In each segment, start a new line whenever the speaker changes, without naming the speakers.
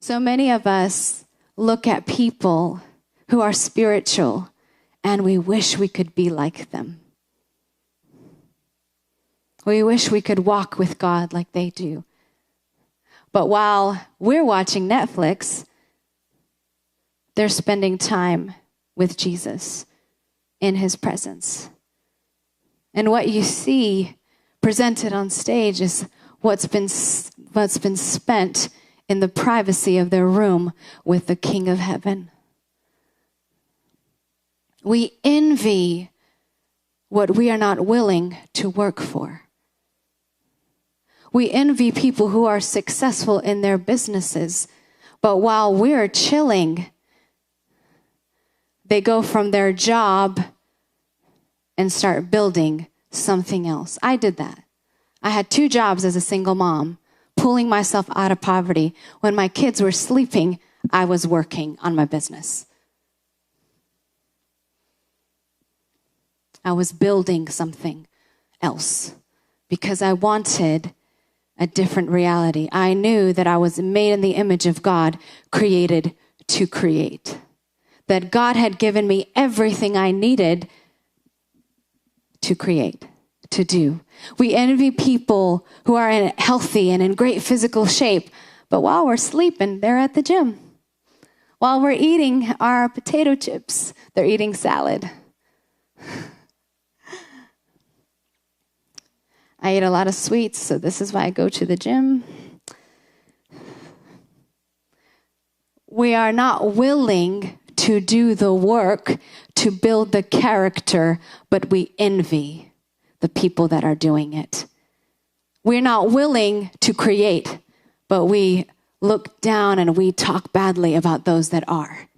So many of us look at people who are spiritual and we wish we could be like them. We wish we could walk with God like they do. But while we're watching Netflix, they're spending time with Jesus in his presence. And what you see presented on stage is what's been spent in the privacy of their room with the King of Heaven. We envy what we are not willing to work for. We envy people who are successful in their businesses, but while we're chilling, they go from their job and start building something else. I did that. I had 2 jobs as a single mom, pulling myself out of poverty. When my kids were sleeping, I was working on my business. I was building something else because I wanted a different reality. I knew that I was made in the image of God, created to create. That God had given me everything I needed to create, to do. We envy people who are healthy and in great physical shape, but while we're sleeping, they're at the gym. While we're eating our potato chips, they're eating salad. I eat a lot of sweets, so this is why I go to the gym. We are not willing to do the work to build the character, but we envy the people that are doing it. We're not willing to create, but we look down and we talk badly about those that are.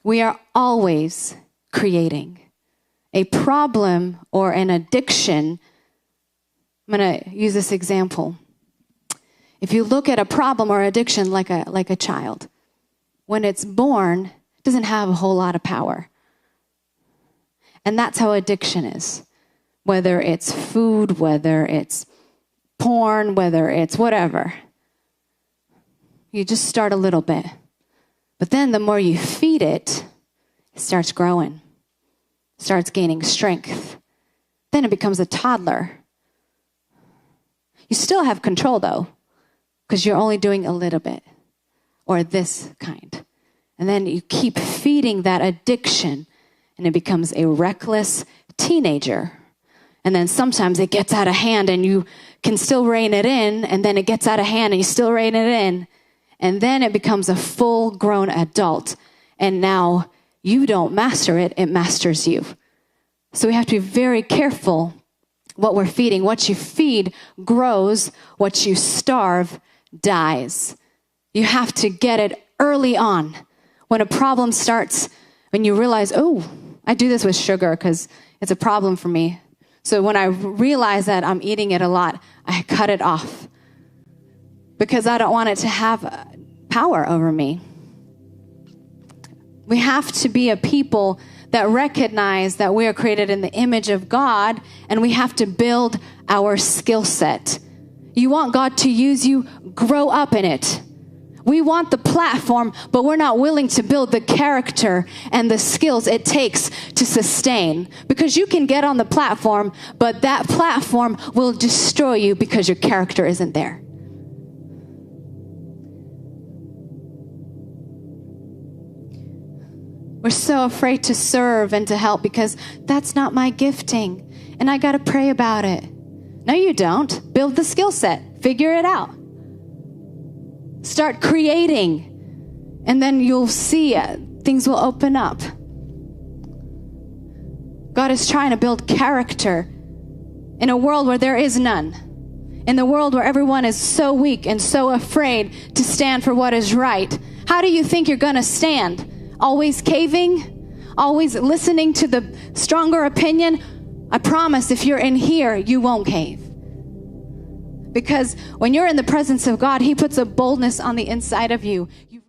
We are always creating. A problem or an addiction, I'm going to use this example. If you look at a problem or addiction like a child, when it's born, it doesn't have a whole lot of power. And that's how addiction is. Whether it's food, whether it's porn, whether it's whatever. You just start a little bit. But then the more you feed it, it starts growing. Starts gaining strength. Then it becomes a toddler. You still have control though, because you're only doing a little bit or this kind. And then you keep feeding that addiction and it becomes a reckless teenager. And then sometimes it gets out of hand and you can still rein it in, and then it gets out of hand and you still rein it in. And then it becomes a full-grown adult. And now you don't master it, it masters you. So we have to be very careful what we're feeding. What you feed grows, what you starve dies. You have to get it early on. When a problem starts, when you realize, oh, I do this with sugar because it's a problem for me. So when I realize that I'm eating it a lot, I cut it off because I don't want it to have power over me. We have to be a people that recognize that we are created in the image of God, and we have to build our skill set. You want God to use you, grow up in it. We want the platform, but we're not willing to build the character and the skills it takes to sustain. Because you can get on the platform, but that platform will destroy you because your character isn't there. We're so afraid to serve and to help because that's not my gifting. And I got to pray about it. No, you don't. Build the skill set. Figure it out. Start creating. And then you'll see things will open up. God is trying to build character in a world where there is none. In the world where everyone is so weak and so afraid to stand for what is right. How do you think you're going to stand? Always caving? Always listening to the stronger opinion? I promise if you're in here, you won't cave. Because when you're in the presence of God, He puts a boldness on the inside of you.